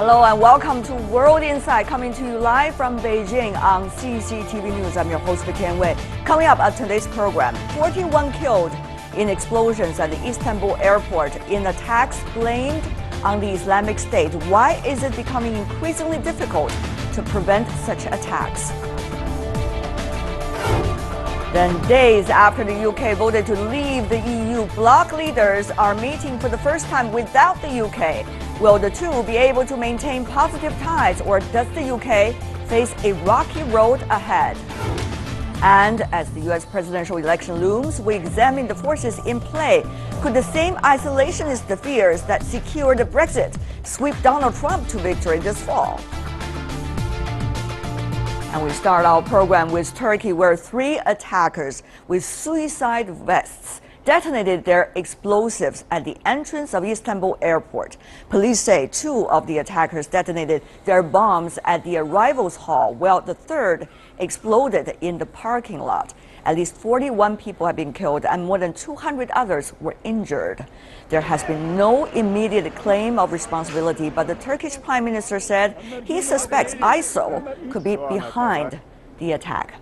Hello and welcome to World Insight, coming to you live from Beijing on CCTV News. I'm your host, Tian Wei. Coming up at today's program, 41 killed in explosions at the Istanbul airport in attacks blamed on the Islamic State. Why is it becoming increasingly difficult to prevent such attacks? Then, days after the UK voted to leave the EU, bloc leaders are meeting for the first time without the UK. Will the two be able to maintain positive ties, or does the UK face a rocky road ahead? And as the US presidential election looms, we examine the forces in play. Could the same isolationist fears that secured Brexit sweep Donald Trump to victory this fall? And we start our program with Turkey, where 3 attackers with suicide vests detonated their explosives at the entrance of Istanbul airport. Police say 2 of the attackers detonated their bombs at the arrivals hall, while the 3rd exploded in the parking lot. At least 41 people have been killed and more than 200 others were injured. There has been no immediate claim of responsibility, but the Turkish Prime Minister said he suspects ISIL could be behind the attack.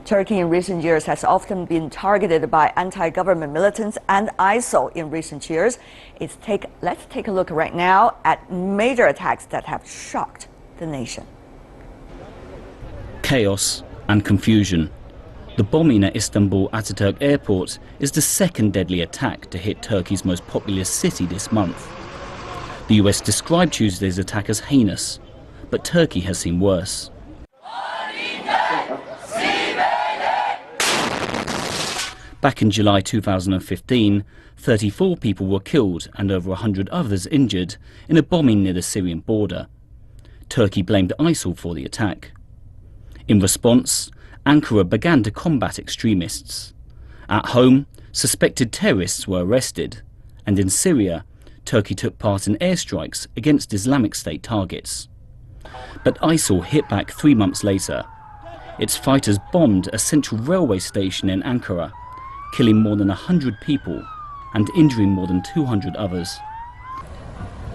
Turkey in recent years has often been targeted by anti-government militants and ISIL in recent years. Let's take a look right now at major attacks that have shocked the nation. Chaos and confusion. The bombing at Istanbul Ataturk airport is the 2nd deadly attack to hit Turkey's most populous city this month. The US described Tuesday's attack as heinous, but Turkey has seen worse. Back in July 2015, 34 people were killed and over 100 others injured in a bombing near the Syrian border. Turkey blamed ISIL for the attack. In response, Ankara began to combat extremists. At home, suspected terrorists were arrested, and in Syria, Turkey took part in airstrikes against Islamic State targets. But ISIL hit back 3 months later. Its fighters bombed a central railway station in Ankara, killing more than 100 people and injuring more than 200 others.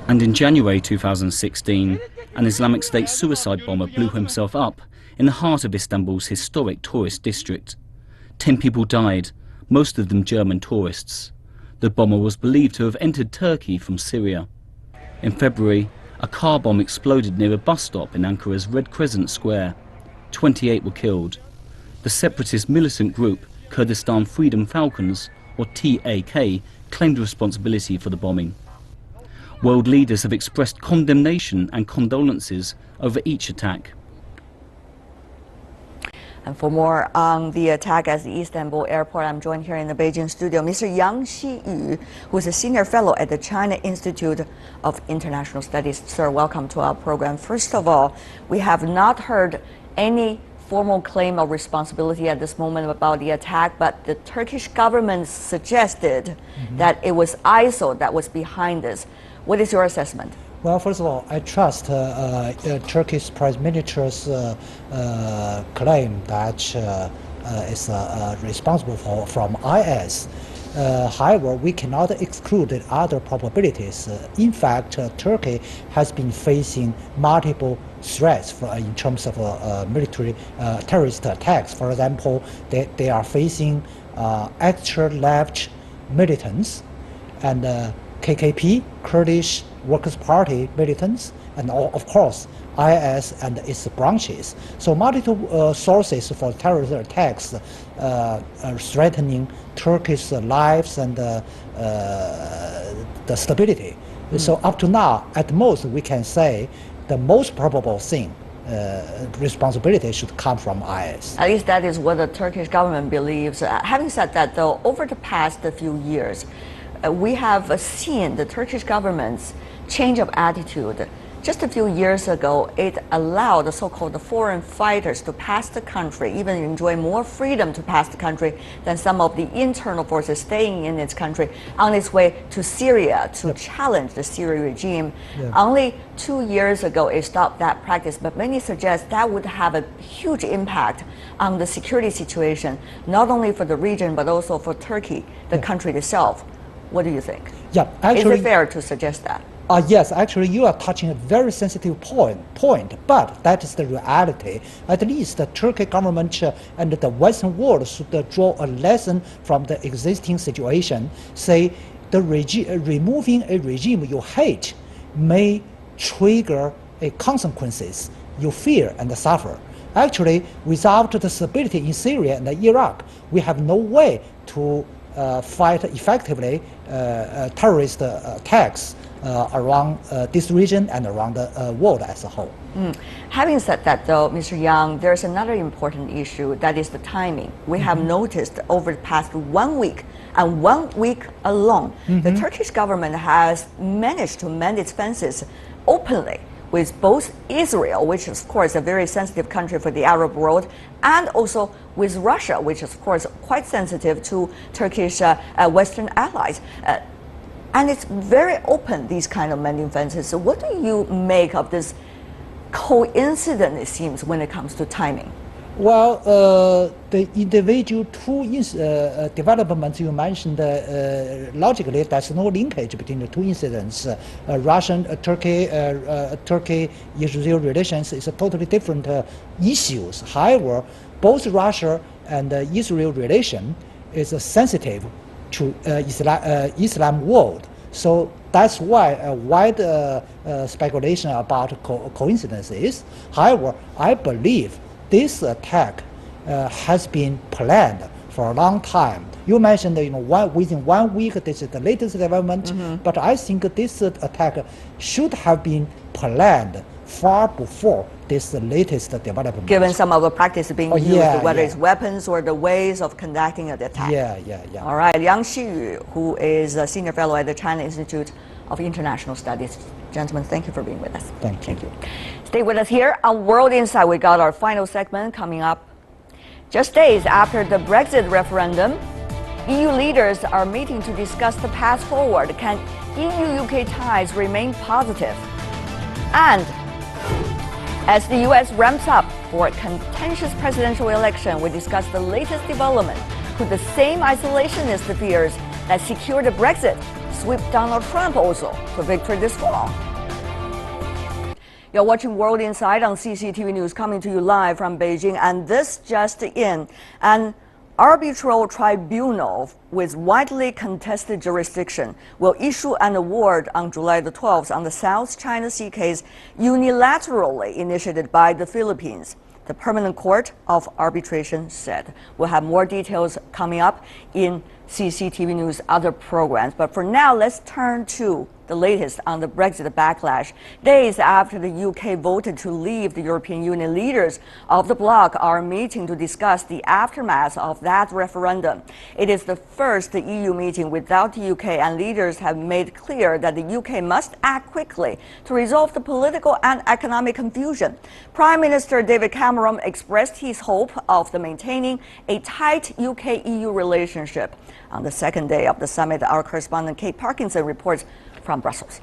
And in January 2016, an Islamic State suicide bomber blew himself up in the heart of Istanbul's historic tourist district. 10 people died, most of them German tourists. The bomber was believed to have entered Turkey from Syria. In February, a car bomb exploded near a bus stop in Ankara's Red Crescent Square. 28 were killed. The separatist militant group Kurdistan Freedom Falcons, or TAK, claimed responsibility for the bombing. World leaders have expressed condemnation and condolences over each attack. And for more on the attack at the Istanbul airport, I'm joined here in the Beijing studio, Mr. Yang Xiyu, who is a senior fellow at the China Institute of International Studies. Sir, welcome to our program. First of all, we have not heard any formal claim of responsibility at this moment about the attack, but the Turkish government suggested that it was ISIL that was behind this. What is your assessment? Well, first of all, I trust Turkish Prime Minister's claim that is responsible from IS. However, we cannot exclude other probabilities. In fact, Turkey has been facing multiple threats in terms of military terrorist attacks. For example, they are facing extra-left militants and KKP, Kurdish Workers' Party militants, and of course IS and its branches. So multiple sources for terrorist attacks are threatening Turkish lives and the stability. So up to now, at most, we can say the most probable thing, responsibility should come from IS. At least that is what the Turkish government believes. Having said that, though, over the past few years, we have seen the Turkish government's change of attitude. Just a few years ago, it allowed the so-called foreign fighters to pass the country, even enjoy more freedom to pass the country than some of the internal forces staying in its country on its way to Syria to challenge the Syrian regime. Only 2 years ago, it stopped that practice, but many suggest that would have a huge impact on the security situation, not only for the region, but also for Turkey, the country itself. What do you think? Actually, is it fair to suggest that? Yes, actually, you are touching a very sensitive point, but that is the reality. At least the Turkey government and the Western world should draw a lesson from the existing situation. Say, removing a regime you hate may trigger consequences you fear and suffer. Actually, without the stability in Syria and Iraq, we have no way to fight effectively terrorist attacks around this region and around the world as a whole. Having said that, though, Mr. Yang, there's another important issue, that is the timing. We have noticed over the past 1 week, and 1 week alone, the Turkish government has managed to mend its fences openly with both Israel, which is, of course, a very sensitive country for the Arab world, and also with Russia, which is, of course, quite sensitive to Turkish Western allies. And it's very open, these kind of mending fences. So what do you make of this coincidence, it seems, when it comes to timing? Well, the individual two developments you mentioned, logically, there's no linkage between the two incidents. Russian-Turkey-Israel relations is a totally different issues. However, both Russia and Israel relation is sensitive to Islam world. So that's why a wide speculation about coincidences. However, I believe this attack has been planned for a long time. You mentioned, within 1 week, this is the latest development, but I think this attack should have been planned far before this latest development. Given some of the practice being used, whether it's weapons or the ways of conducting the attack. Yeah. All right, Yang Xiyu, who is a senior fellow at the China Institute of International Studies. Gentlemen, thank you for being with us. Thank you. Stay with us here on World Insight. We got our final segment coming up. Just days after the Brexit referendum, EU leaders are meeting to discuss the path forward. Can EU-UK ties remain positive? And as the U.S. ramps up for a contentious presidential election, we discuss the latest development. Could the same isolationist fears that secured Brexit sweep Donald Trump also to victory this fall? You're watching World Insight on CCTV News, coming to you live from Beijing. And this just in, an arbitral tribunal with widely contested jurisdiction will issue an award on July the 12th on the South China Sea case unilaterally initiated by the Philippines. The Permanent Court of Arbitration said. We'll have more details coming up in CCTV News' other programs. But for now, let's turn to the latest on the Brexit backlash. Days after the UK voted to leave the European Union, leaders of the bloc are meeting to discuss the aftermath of that referendum. It is the first EU meeting without the UK, and leaders have made clear that the UK must act quickly to resolve the political and economic confusion. Prime Minister David Cameron expressed his hope of maintaining a tight UK-EU relationship. On the second day of the summit, our correspondent Kate Parkinson reports from Brussels.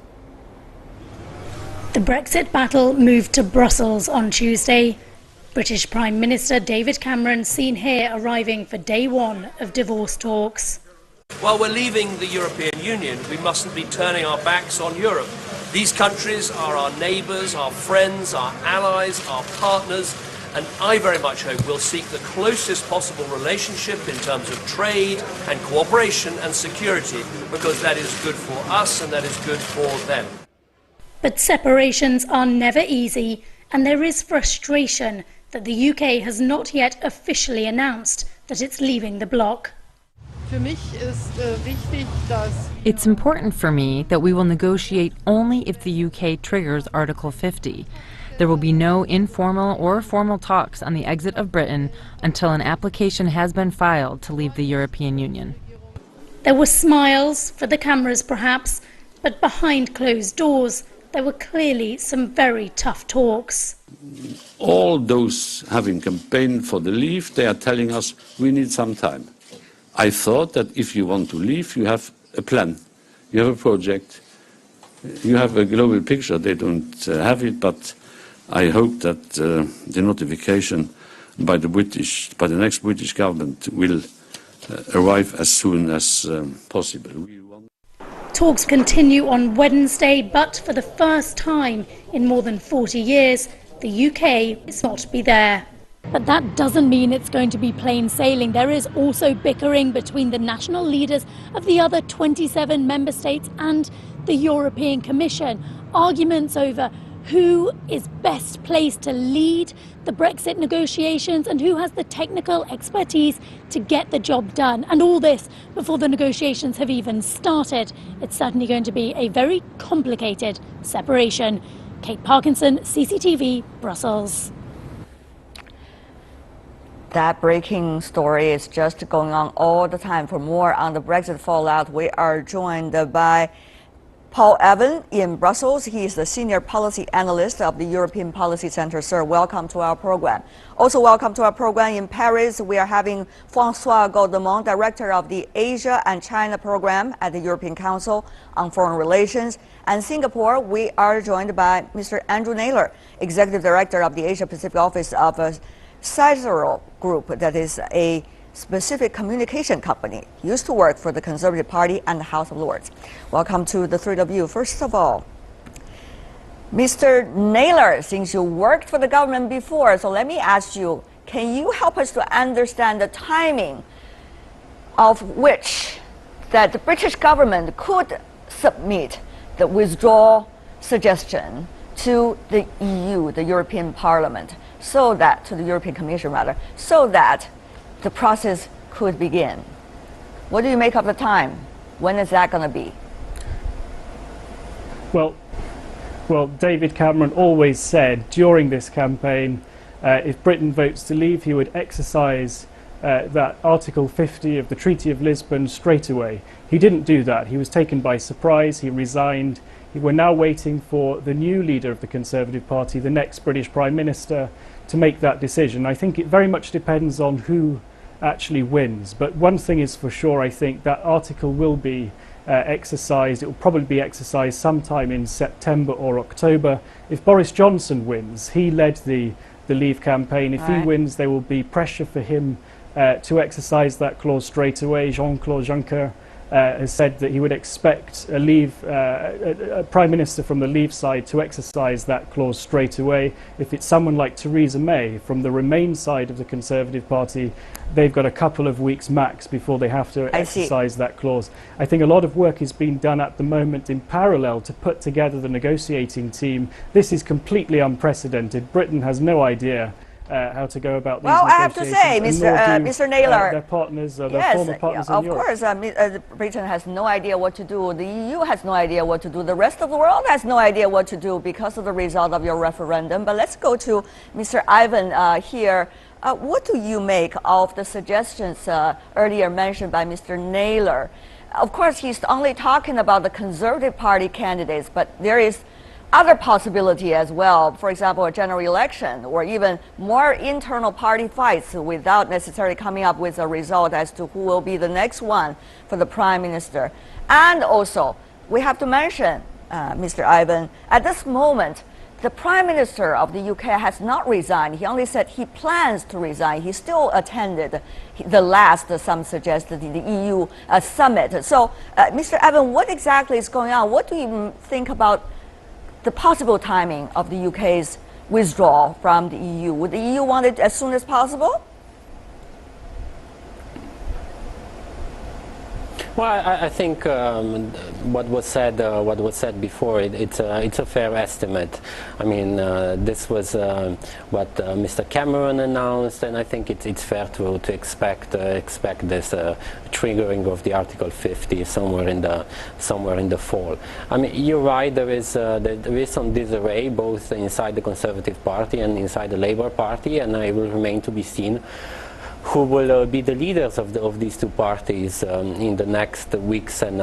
The Brexit battle moved to Brussels on Tuesday. British Prime Minister David Cameron seen here arriving for day one of divorce talks. While we're leaving the European Union, we mustn't be turning our backs on Europe. These countries are our neighbours, our friends, our allies, our partners, and I very much hope we'll seek the closest possible relationship in terms of trade and cooperation and security, because that is good for us and that is good for them. But separations are never easy, and there is frustration that the UK has not yet officially announced that it's leaving the bloc. It's important for me that we will negotiate only if the UK triggers Article 50. There will be no informal or formal talks on the exit of Britain until an application has been filed to leave the European Union. There were smiles for the cameras perhaps, but behind closed doors there were clearly some very tough talks. All those having campaigned for the leave, they are telling us we need some time. I thought that if you want to leave, you have a plan, you have a project, you have a global picture. They don't have it, but I hope that the notification by the next British government will arrive as soon as possible. Talks continue on Wednesday, but for the first time in more than 40 years, the UK is not to be there. But that doesn't mean it's going to be plain sailing. There is also bickering between the national leaders of the other 27 member states and the European Commission. Arguments over who is best placed to lead the Brexit negotiations and who has the technical expertise to get the job done. And all this before the negotiations have even started. It's certainly going to be a very complicated separation. Kate Parkinson, CCTV, Brussels. That breaking story is just going on all the time. For more on the Brexit fallout, we are joined by Paul Evan in Brussels. He is the Senior Policy Analyst of the European Policy Center. Sir, welcome to our program. Also welcome to our program in Paris. We are having François Gaudemont, Director of the Asia and China Program at the European Council on Foreign Relations. And Singapore, we are joined by Mr. Andrew Naylor, Executive Director of the Asia Pacific Office of Cicero Group, that is a specific communication company. He used to work for the Conservative Party and the House of Lords. Welcome to the three of you. First of all, Mr. Naylor, since you worked for the government before, so let me ask you, can you help us to understand the timing of which that the British government could submit the withdrawal suggestion to the EU, the European Parliament, so that, to the European Commission rather, so that the process could begin? What do you make of the time? When is that going to be? Well, David Cameron always said during this campaign, if Britain votes to leave, he would exercise that Article 50 of the Treaty of Lisbon straight away. He didn't do that. He was taken by surprise. He resigned. We're now waiting for the new leader of the Conservative Party, the next British Prime Minister, to make that decision. I think it very much depends on who actually wins. But one thing is for sure, I think that article will be exercised. It will probably be exercised sometime in September or October. If Boris Johnson wins, he led the Leave campaign. If he wins, there will be pressure for him to exercise that clause straight away. Jean-Claude Juncker has said that he would expect a Prime Minister from the Leave side to exercise that clause straight away. If it's someone like Theresa May from the Remain side of the Conservative Party, they've got a couple of weeks max before they have to exercise that clause. I think a lot of work is being done at the moment in parallel to put together the negotiating team. This is completely unprecedented. Britain has no idea how to go about these negotiations. I have to say, Mr. Naylor, their partners, their former partners in Europe. Of course, Britain has no idea what to do. The EU has no idea what to do. The rest of the world has no idea what to do because of the result of your referendum. But let's go to Mr. Ivan here. What do you make of the suggestions earlier mentioned by Mr. Naylor? Of course, he's only talking about the Conservative Party candidates, but there is other possibility as well. For example, a general election or even more internal party fights without necessarily coming up with a result as to who will be the next one for the Prime Minister. And also, we have to mention, Mr. Ivan, at this moment, the Prime Minister of the UK has not resigned. He only said he plans to resign. He still attended the last, some suggested, the EU summit. So, Mr. Evan, what exactly is going on? What do you think about the possible timing of the UK's withdrawal from the EU? Would the EU want it as soon as possible? Well, I think what was said before, it's a fair estimate. I mean, this was what Mr. Cameron announced, and I think it's fair to expect this triggering of the Article 50 somewhere in the fall. I mean, you're right. There is some disarray both inside the Conservative Party and inside the Labour Party, and it will remain to be seen who will be the leaders of these two parties in the next weeks and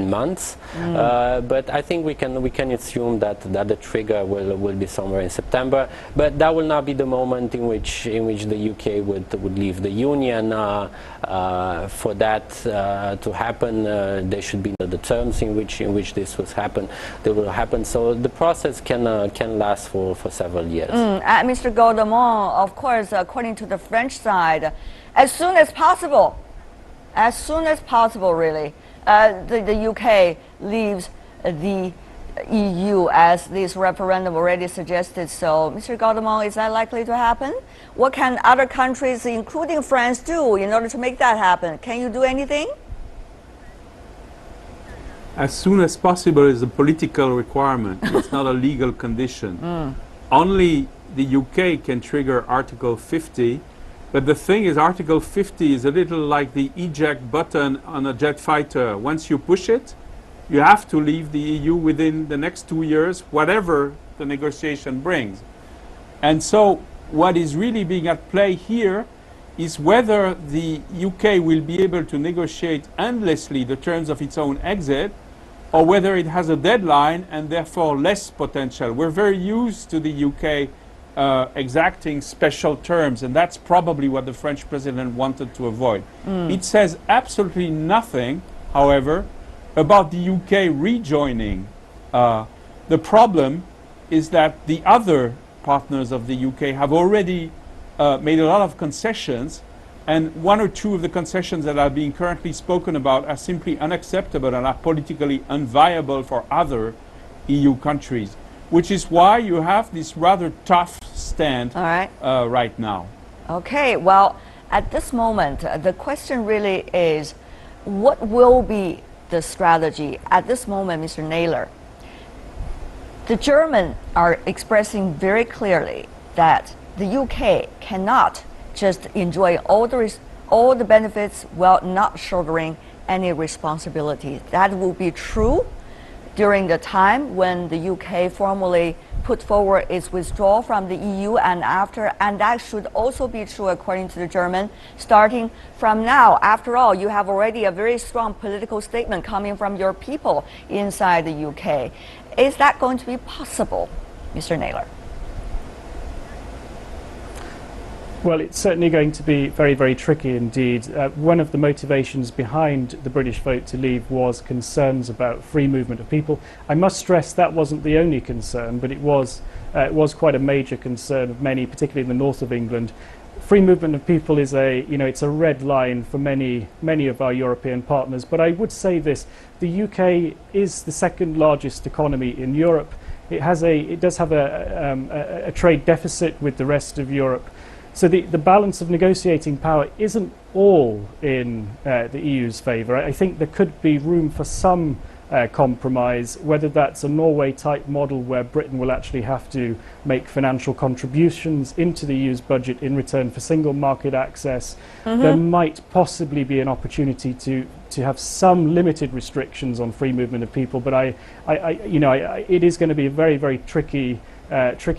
months. But I think we can assume that the trigger will be somewhere in September. But that will not be the moment in which the UK would leave the Union. For that to happen, there should be the terms in which this will happen. So the process can last for several years. Mr. Gaudemont, of course, according to the French side, as soon as possible, really. the UK leaves the EU, as this referendum already suggested. So, Mr. Gaudemont, is that likely to happen? What can other countries, including France, do in order to make that happen? Can you do anything? As soon as possible is a political requirement. It's not a legal condition. Only the UK can trigger Article 50. But the thing is, Article 50 is a little like the eject button on a jet fighter. Once you push it, you have to leave the EU within the next 2 years, whatever the negotiation brings. And so what is really being at play here is whether the UK will be able to negotiate endlessly the terms of its own exit, or whether it has a deadline and therefore less potential. We're very used to the UK exacting special terms, and that's probably what the French president wanted to avoid. It says absolutely nothing, however, about the UK rejoining. The problem is that the other partners of the UK have already made a lot of concessions, and one or two of the concessions that are being currently spoken about are simply unacceptable and are politically unviable for other EU countries, which is why you have this rather tough stand right now. Okay, well, at this moment, the question really is, what will be the strategy at this moment, Mr. Naylor? The Germans are expressing very clearly that the UK cannot just enjoy all the benefits while not shouldering any responsibility. That will be true during the time when the UK formally put forward its withdrawal from the EU and after, and that should also be true according to the German, starting from now. After all, you have already a very strong political statement coming from your people inside the UK. Is that going to be possible, Mr. Naylor? Well, it's certainly going to be very, very tricky indeed. One of the motivations behind the British vote to leave was concerns about free movement of people. I must stress that wasn't the only concern, but it was quite a major concern of many, particularly in the north of England. Free movement of people is it's a red line for many of our European partners. But I would say this: the UK is the second largest economy in Europe. It does have a trade deficit with the rest of Europe. So the balance of negotiating power isn't all in the EU's favour. I think there could be room for some compromise, whether that's a Norway-type model where Britain will actually have to make financial contributions into the EU's budget in return for single market access. There might possibly be an opportunity to have some limited restrictions on free movement of people, but it is going to be a very, very tricky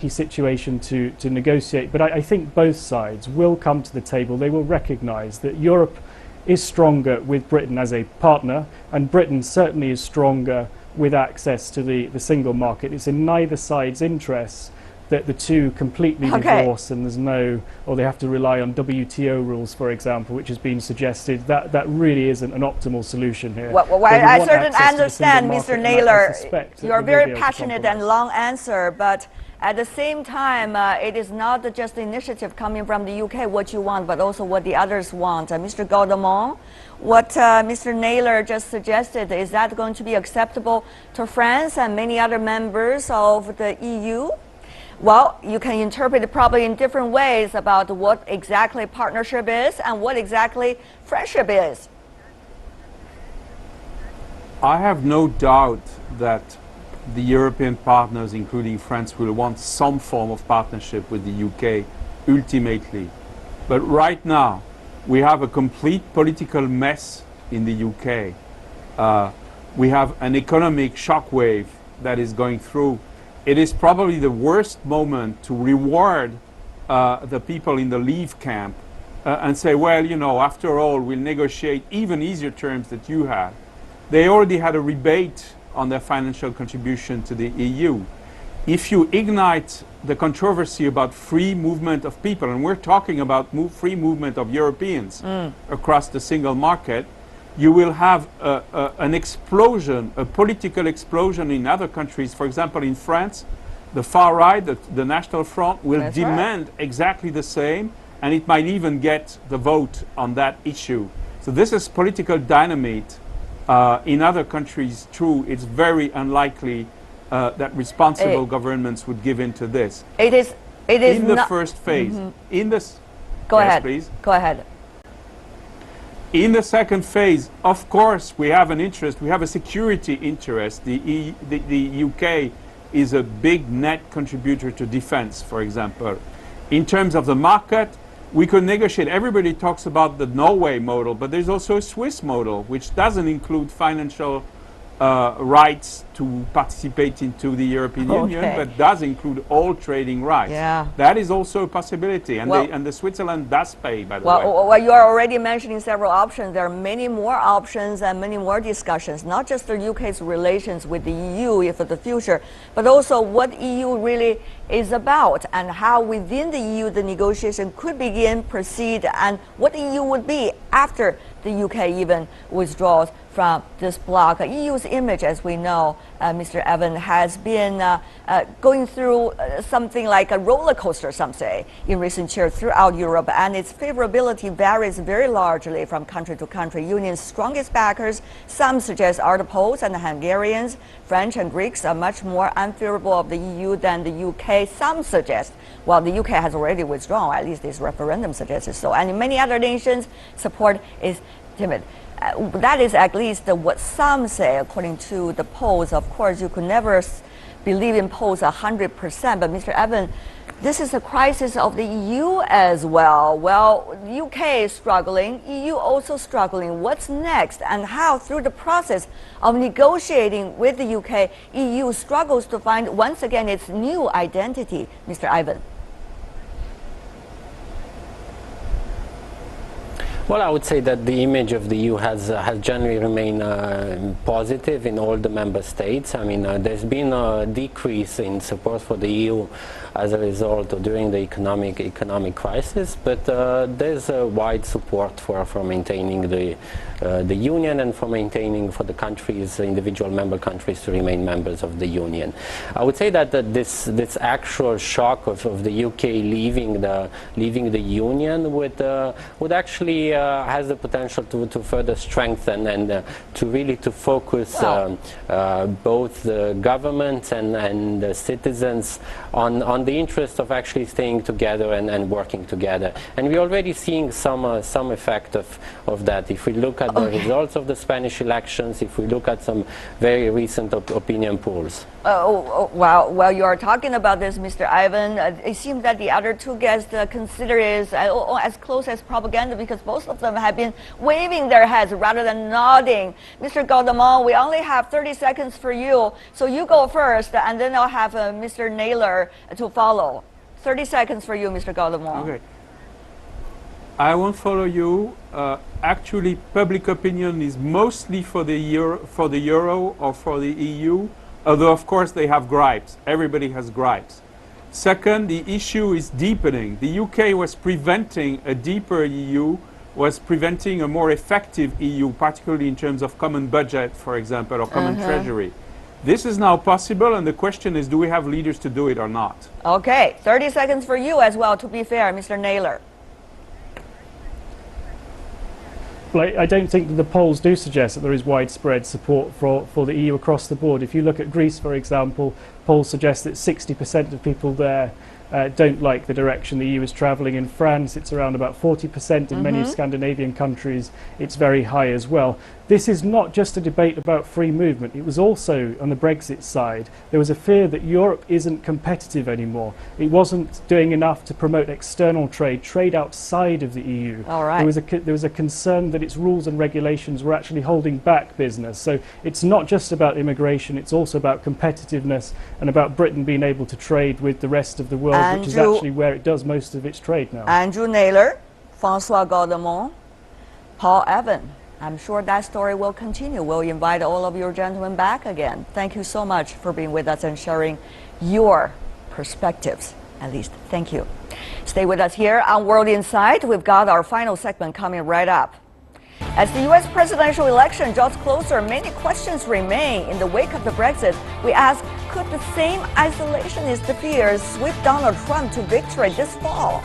situation to negotiate. But I think both sides will come to the table. They will recognise that Europe is stronger with Britain as a partner, and Britain certainly is stronger with access to the single market. It's in neither side's interests that the two completely divorce and they have to rely on WTO rules, for example, which has been suggested. That really isn't an optimal solution here. Well, I certainly understand, Mr. Naylor, your very passionate and long answer, but at the same time, it is not just the initiative coming from the UK, what you want, but also what the others want. Mr. Gaudemont, what Mr. Naylor just suggested, is that going to be acceptable to France and many other members of the EU? Well, you can interpret it probably in different ways about what exactly partnership is and what exactly friendship is. I have no doubt that the European partners, including France, will want some form of partnership with the UK ultimately. But right now, we have a complete political mess in the UK. We have an economic shockwave that is going through. It is probably the worst moment to reward the people in the Leave camp and say, well, after all, we'll negotiate even easier terms that you had. They already had a rebate on their financial contribution to the EU. If you ignite the controversy about free movement of people, and we're talking about free movement of Europeans across the single market, you will have an explosion, a political explosion in other countries. For example, in France, the far right, the National Front, will demand exactly the same, and it might even get the vote on that issue. So this is political dynamite in other countries, true, it's very unlikely that responsible governments would give in to this. It is in the not first phase. In this, Go yes, ahead. please. Go ahead. In the second phase, of course, we have an interest. We have a security interest. The UK is a big net contributor to defense, for example. In terms of the market, we could negotiate. Everybody talks about the Norway model, but there's also a Swiss model, which doesn't include financial rights to participate into the European Union, but does include all trading rights. Yeah. That is also a possibility, and, Well, the Switzerland does pay, by the way. Well, you are already mentioning several options. There are many more options and many more discussions, not just the UK's relations with the EU for the future, but also what EU really is about and how within the EU the negotiation could begin, proceed, and what the EU would be after the UK even withdraws from this bloc. EU's image, as we know, Mr. Evan, has been going through something like a roller coaster, some say, in recent years throughout Europe, and its favorability varies very largely from country to country. Union's strongest backers, some suggest, are the Poles and the Hungarians. French and Greeks are much more unfavorable of the EU than the UK. Some suggest, well, the UK has already withdrawn, at least this referendum suggested so, and in many other nations, support is timid. That is at least what some say, according to the polls. Of course, you could never believe in polls 100%, but Mr. Evan, this is a crisis of the EU as well. Well, the UK is struggling, EU also struggling. What's next, and how, through the process of negotiating with the UK, EU struggles to find once again its new identity, Mr. Ivan? Well, I would say that the image of the EU has generally remained positive in all the member states. I mean, there's been a decrease in support for the EU as a result of during the economic crisis, but there's a wide support for maintaining the union and for maintaining for the countries, individual member countries, to remain members of the union. I would say that this actual shock of the UK leaving the union would actually has the potential to further strengthen and to really to focus both the government and the citizens on the interest of actually staying together and working together. And we're already seeing some effect of that. If we look at the results of the Spanish elections, if we look at some very recent opinion polls. Well, you are talking about this, Mr. Ivan. It seems that the other two guests consider it as close as propaganda, because both of them have been waving their heads rather than nodding. Mr. Gaudemont, we only have 30 seconds for you, so you go first, and then I'll have Mr. Naylor to follow. 30 seconds for you, Mr. Gaudemont. Okay. I won't follow you. Actually, public opinion is mostly for the euro or for the EU, although of course they have gripes. Everybody has gripes. Second, the issue is deepening. The UK was preventing a deeper EU, was preventing a more effective EU, particularly in terms of common budget, for example, or common treasury. This is now possible, and the question is, do we have leaders to do it or not? Okay, 30 seconds for you as well, to be fair, Mr. Naylor. Well, I don't think that the polls do suggest that there is widespread support for the EU across the board. If you look at Greece, for example, polls suggest that 60% of people there don't like the direction the EU is travelling. In France, it's around about 40%. In many Scandinavian countries, it's very high as well. This is not just a debate about free movement. It was also, on the Brexit side, there was a fear that Europe isn't competitive anymore. It wasn't doing enough to promote external trade outside of the EU. All right. There was a concern that its rules and regulations were actually holding back business. So it's not just about immigration, it's also about competitiveness and about Britain being able to trade with the rest of the world, which is actually where it does most of its trade now. Andrew Naylor, François Gaudemont, Paul Evan. I'm sure that story will continue. We'll invite all of your gentlemen back again. Thank you so much for being with us and sharing your perspectives, at least. Thank you. Stay with us here on World Insight. We've got our final segment coming right up. As the U.S. presidential election draws closer, many questions remain. In the wake of the Brexit, we ask, could the same isolationist fears sweep Donald Trump to victory this fall?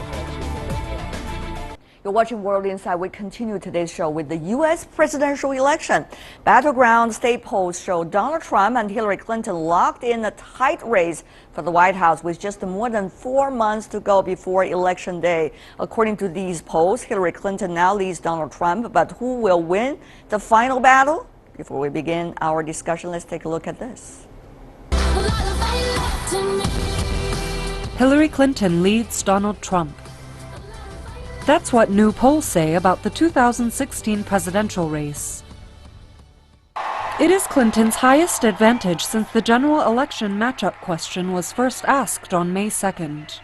You're watching World Insight. We continue today's show with the U.S. presidential election. Battleground state polls show Donald Trump and Hillary Clinton locked in a tight race for the White House with just more than 4 months to go before Election Day. According to these polls, Hillary Clinton now leads Donald Trump, but who will win the final battle? Before we begin our discussion, let's take a look at this. Hillary Clinton leads Donald Trump. That's what new polls say about the 2016 presidential race. It is Clinton's highest advantage since the general election matchup question was first asked on May 2nd.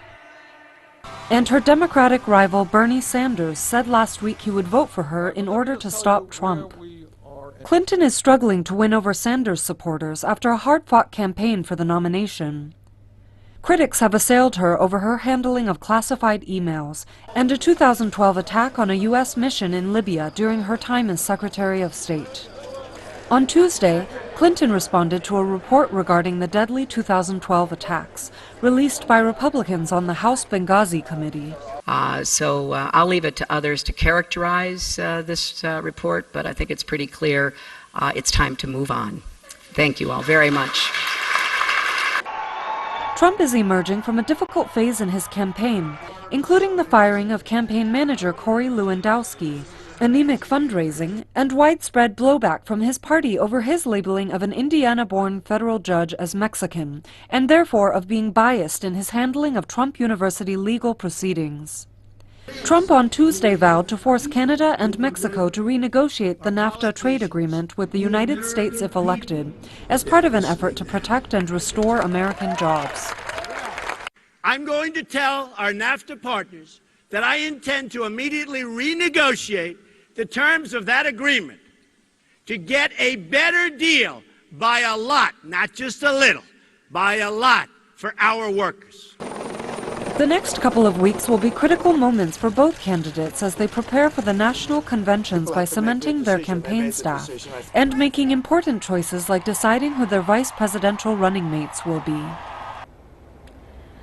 And her Democratic rival Bernie Sanders said last week he would vote for her in order to stop Trump. Clinton is struggling to win over Sanders supporters after a hard-fought campaign for the nomination. Critics have assailed her over her handling of classified emails and a 2012 attack on a U.S. mission in Libya during her time as Secretary of State. On Tuesday, Clinton responded to a report regarding the deadly 2012 attacks, released by Republicans on the House Benghazi Committee. I'll leave it to others to characterize this report, but I think it's pretty clear it's time to move on. Thank you all very much. Trump is emerging from a difficult phase in his campaign, including the firing of campaign manager Corey Lewandowski, anemic fundraising, and widespread blowback from his party over his labeling of an Indiana-born federal judge as Mexican, and therefore of being biased in his handling of Trump University legal proceedings. Trump on Tuesday vowed to force Canada and Mexico to renegotiate the NAFTA trade agreement with the United States if elected, as part of an effort to protect and restore American jobs. I'm going to tell our NAFTA partners that I intend to immediately renegotiate the terms of that agreement to get a better deal by a lot, not just a little, by a lot for our workers. The next couple of weeks will be critical moments for both candidates as they prepare for the national conventions by cementing their campaign staff and making important choices like deciding who their vice presidential running mates will be.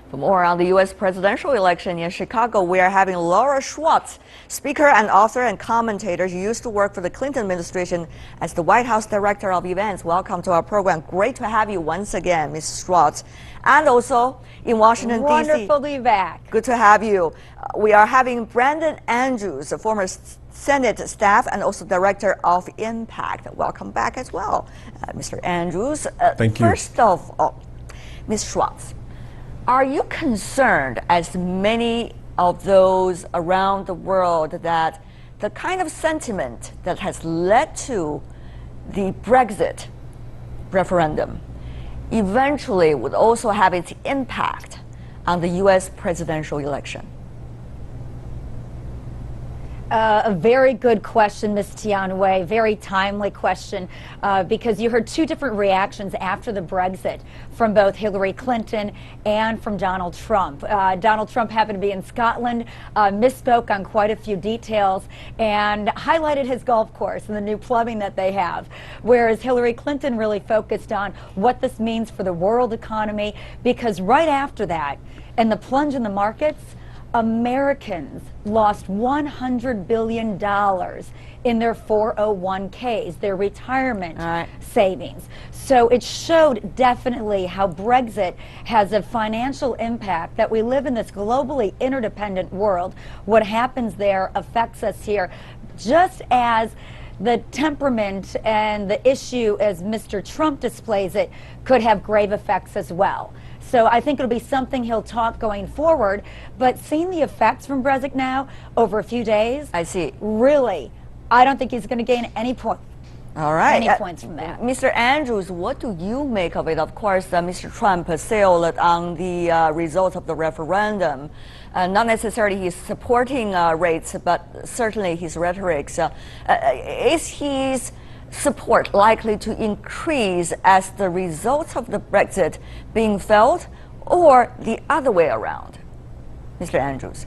For more on the U.S. presidential election in Chicago, we are having Laura Schwartz, speaker and author and commentator. She used to work for the Clinton administration as the White House Director of Events. Welcome to our program. Great to have you once again, Ms. Schwartz. And also in Washington, D.C. Wonderful to be back. Good to have you. We are having Brandon Andrews, a former Senate staff and also Director of Impact. Welcome back as well, Mr. Andrews. Thank you. First of all, Ms. Schwartz, are you concerned, as many of those around the world, that the kind of sentiment that has led to the Brexit referendum eventually would also have its impact on the U.S. presidential election? A very good question, Ms. Tianwei, very timely question, because you heard two different reactions after the Brexit from both Hillary Clinton and from Donald Trump. Donald Trump happened to be in Scotland, misspoke on quite a few details, and highlighted his golf course and the new plumbing that they have, whereas Hillary Clinton really focused on what this means for the world economy, because right after that, and the plunge in the markets, Americans lost $100 billion in their 401ks, their retirement savings. So it showed definitely how Brexit has a financial impact, that we live in this globally interdependent world. What happens there affects us here, just as the temperament and the issue, as Mr. Trump displays it, could have grave effects as well. So I think it'll be something he'll talk going forward, but seeing the effects from Brexit now over a few days, I see. Really, I don't think he's going to gain any points. All right. Any points from that. Mr. Andrews, what do you make of it? Of course, Mr. Trump sailed on the results of the referendum. Not necessarily his supporting rates, but certainly his rhetoric. Is his support likely to increase as the results of the Brexit being felt, or the other way around? Mr. Andrews.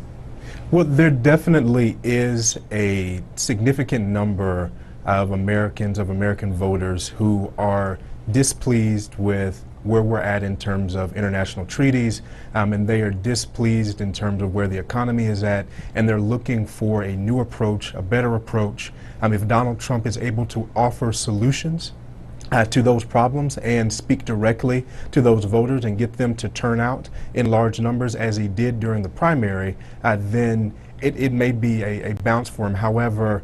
Well, there definitely is a significant number of Americans, of American voters, who are displeased with where we're at in terms of international treaties, and they are displeased in terms of where the economy is at, and they're looking for a new approach, a better approach. If Donald Trump is able to offer solutions to those problems and speak directly to those voters and get them to turn out in large numbers as he did during the primary, then it may be a bounce for him. However,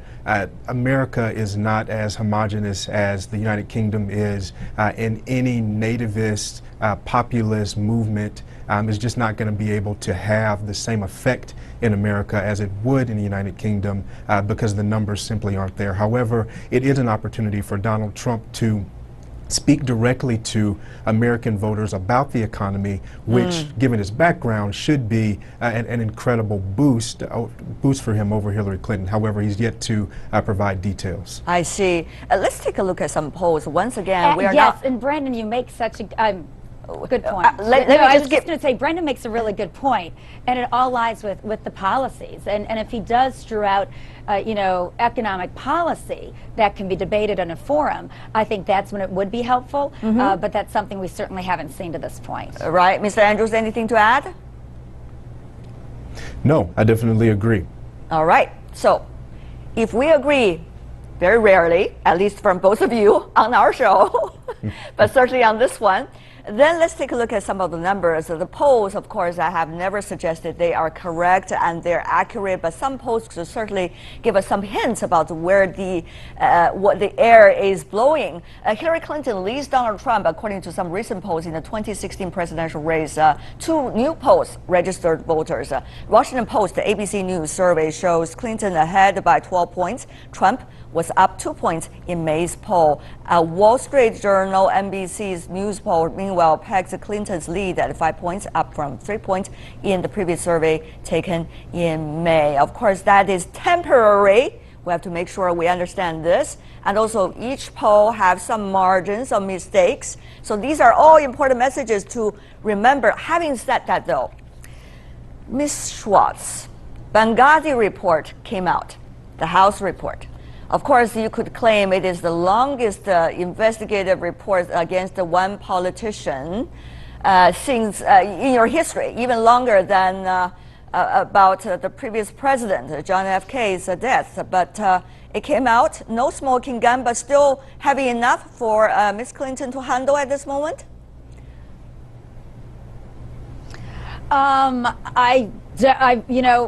America is not as homogenous as the United Kingdom is, and any nativist populist movement is just not going to be able to have the same effect in America as it would in the United Kingdom because the numbers simply aren't there. However, it is an opportunity for Donald Trump to speak directly to American voters about the economy, which, given his background, should be an incredible boost for him over Hillary Clinton. However, he's yet to provide details. I see. Let's take a look at some polls. Once again, we are yes, not... and Brandon, you make such a good point. I was just going to say, Brendan makes a really good point, and it all lies with the policies. And if he does strew out, economic policy that can be debated in a forum, I think that's when it would be helpful. But that's something we certainly haven't seen to this point. Right, Mr. Andrews, anything to add? No, I definitely agree. All right. So, if we agree, very rarely, at least from both of you on our show, but certainly on this one, then let's take a look at some of the numbers. The polls, of course, I have never suggested they are correct and they're accurate, but some polls could certainly give us some hints about where what the air is blowing. Hillary Clinton leads Donald Trump, according to some recent polls in the 2016 presidential race. Two new polls registered voters. Washington Post, the ABC News survey shows Clinton ahead by 12 points. Trump was up 2 points in May's poll. Wall Street Journal, NBC's news poll, meanwhile, pegs Clinton's lead at 5 points, up from 3 points in the previous survey taken in May. Of course, that is temporary. We have to make sure we understand this. And also, each poll has some margins of mistakes. So these are all important messages to remember. Having said that, though, Ms. Schwartz, Benghazi report came out, the House report. Of course, you could claim it is the longest investigative report against one politician since in your history, even longer than about the previous president, John F. Kennedy's death. But it came out, no smoking gun, but still heavy enough for Ms. Clinton to handle at this moment? I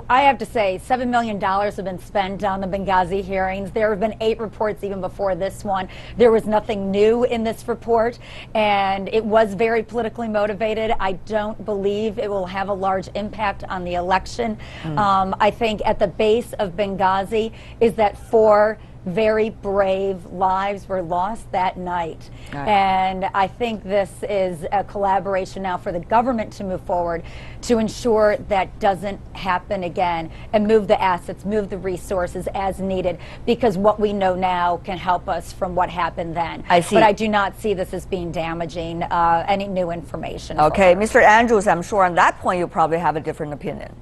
have to say, $7 million have been spent on the Benghazi hearings. There have been 8 reports even before this one. There was nothing new in this report, and it was very politically motivated. I don't believe it will have a large impact on the election. I think at the base of Benghazi is that 4 very brave lives were lost that night. And I think this is a collaboration now for the government to move forward to ensure that doesn't happen again and move the assets, move the resources as needed, because what we know now can help us from what happened then. I see. But I do not see this as being damaging, any new information. Okay, Mr. Andrews, I'm sure on that point you probably have a different opinion.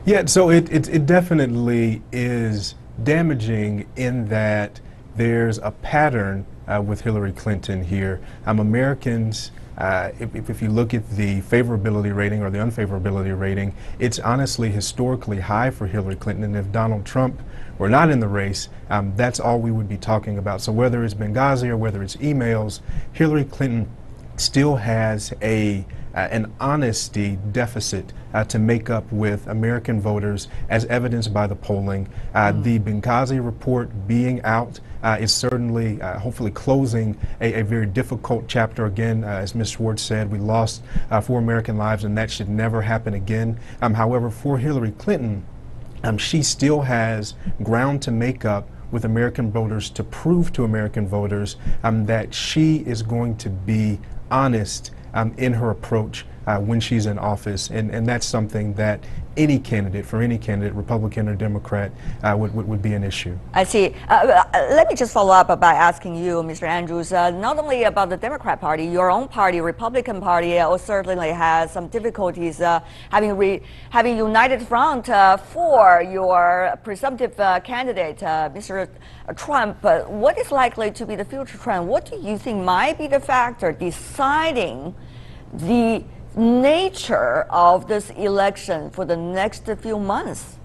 Yeah, so it definitely is damaging in that there's a pattern with Hillary Clinton here. Americans, if you look at the favorability rating or the unfavorability rating, it's honestly historically high for Hillary Clinton. And if Donald Trump were not in the race, that's all we would be talking about. So whether it's Benghazi or whether it's emails, Hillary Clinton still has an honesty deficit to make up with American voters, as evidenced by the polling. The Benghazi report being out is certainly, hopefully, closing a very difficult chapter. Again, as Ms. Schwartz said, we lost 4 American lives, and that should never happen again. However, for Hillary Clinton, she still has ground to make up with American voters to prove to American voters that she is going to be honest in her approach when she's in office, and that's something that any candidate, Republican or Democrat, would be an issue. I see. Let me just follow up by asking you, Mr. Andrews, not only about the Democrat Party, your own party, Republican Party, certainly has some difficulties having united front for your presumptive candidate, Mr. Trump. What is likely to be the future trend? What do you think might be the factor deciding the nature of this election for the next few months?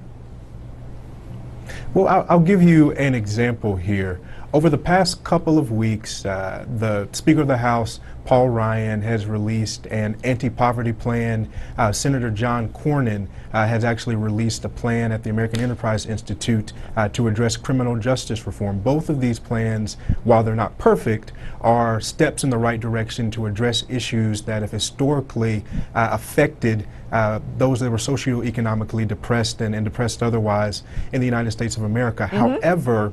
Well, I'll give you an example here. Over the past couple of weeks, the Speaker of the House, Paul Ryan, has released an anti-poverty plan. Senator John Cornyn has actually released a plan at the American Enterprise Institute to address criminal justice reform. Both of these plans, while they're not perfect, are steps in the right direction to address issues that have historically affected those that were socioeconomically depressed and depressed otherwise in the United States of America. However,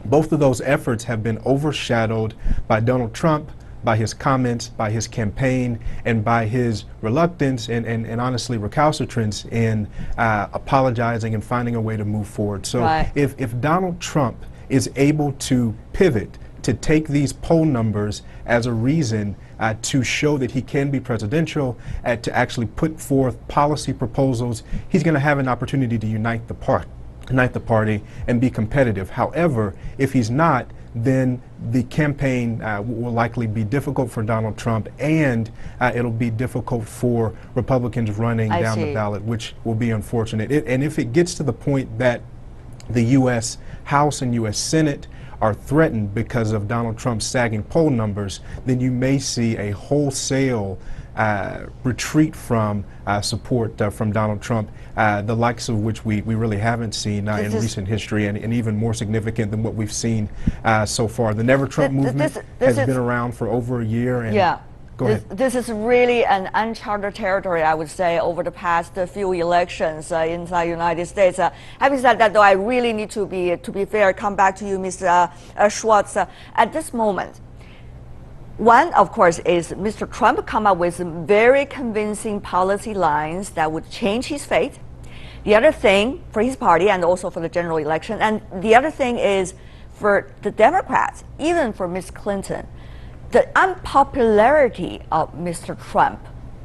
both of those efforts have been overshadowed by Donald Trump, by his comments, by his campaign, and by his reluctance and honestly recalcitrance in apologizing and finding a way to move forward. So if Donald Trump is able to pivot, to take these poll numbers as a reason to show that he can be presidential, to actually put forth policy proposals, he's going to have an opportunity to unite the party and be competitive. However, if he's not, then the campaign will likely be difficult for Donald Trump, and it'll be difficult for Republicans running down the ballot, which will be unfortunate. And if it gets to the point that the U.S. House and U.S. Senate are threatened because of Donald Trump's sagging poll numbers, then you may see a wholesale retreat from support from Donald Trump, the likes of which we really haven't seen in recent history, and even more significant than what we've seen so far. The Never Trump movement has been around for over a year. And this is really an uncharted territory, I would say, over the past few elections inside the United States. Having said that, though, I really need to be fair, come back to you, Mr. Schwartz. At this moment, one, of course, is Mr. Trump come up with very convincing policy lines that would change his fate. The other thing for his party and also for the general election, and the other thing is for the Democrats, even for Ms. Clinton, the unpopularity of Mr. Trump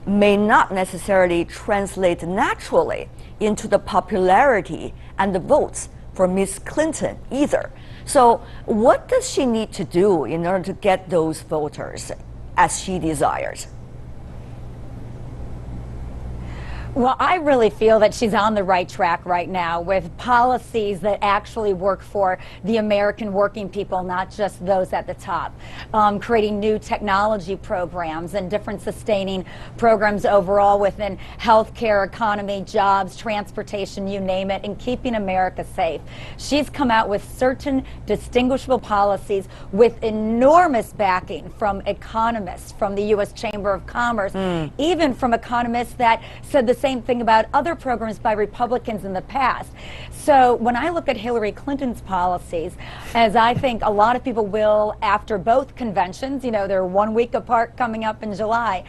may not necessarily translate naturally into the popularity and the votes for Ms. Clinton either. So what does she need to do in order to get those voters as she desires? Well, I really feel that she's on the right track right now with policies that actually work for the American working people, not just those at the top. Creating new technology programs and different sustaining programs overall within healthcare, economy, jobs, transportation, you name it, and keeping America safe. She's come out with certain distinguishable policies with enormous backing from economists, from the U.S. Chamber of Commerce, even from economists that said the same thing about other programs by Republicans in the past. So when I look at Hillary Clinton's policies, as I think a lot of people will after both conventions, you know, they're 1 week apart coming up in July,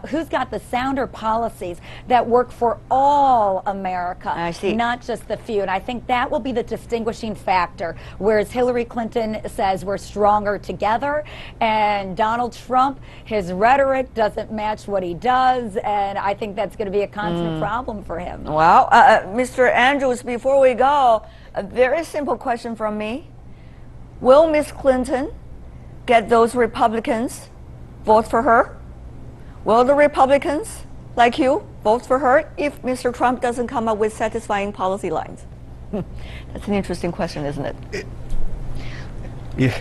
who's got the sounder policies that work for all America, not just the few. And I think that will be the distinguishing factor, whereas Hillary Clinton says we're stronger together, and Donald Trump, his rhetoric doesn't match what he does, and I think that's going to be a constant problem for him. Well, Mr. Andrews, before we go, a very simple question from me. Will Ms. Clinton get those Republicans vote for her? Will the Republicans, like you, vote for her if Mr. Trump doesn't come up with satisfying policy lines? That's an interesting question, isn't it?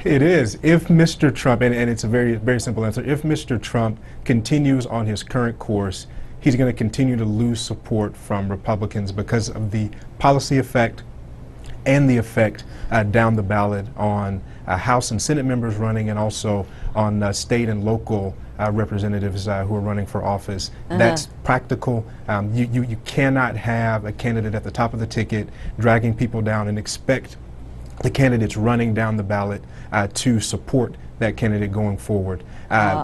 It is. If Mr. Trump, and it's a very, very simple answer, if Mr. Trump continues on his current course, he's going to continue to lose support from Republicans because of the policy effect and the effect down the ballot on House and Senate members running, and also on state and local representatives who are running for office. That's practical. You cannot have a candidate at the top of the ticket dragging people down and expect the candidates running down the ballot to support that candidate going forward.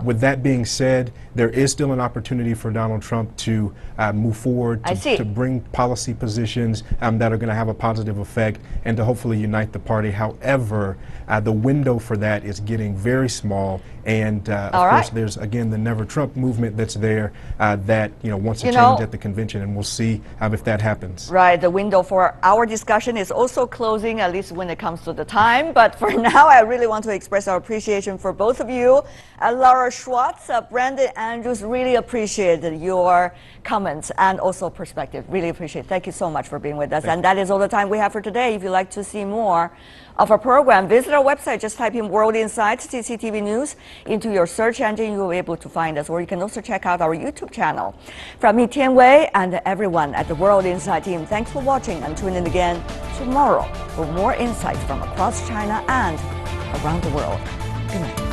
With that being said, there is still an opportunity for Donald Trump to move forward, to bring policy positions that are going to have a positive effect and to hopefully unite the party. However, the window for that is getting very small, and of course there's again the Never Trump movement that's there that wants to change at the convention, and we'll see if that happens. Right, the window for our discussion is also closing, at least when it comes to the time. But for now, I really want to express our appreciation for both of you. Laura Schwartz, Brandon Andrews, really appreciate your comments and also perspective. Really appreciate it. Thank you so much for being with us. And that is all the time we have for today. If you'd like to see more of our program, visit our website. Just type in World Insights CCTV News into your search engine. You will be able to find us, or you can also check out our YouTube channel. From me, Tian Wei, and everyone at the World Insight team, thanks for watching, and tune in again tomorrow for more insights from across China and around the world. Good night.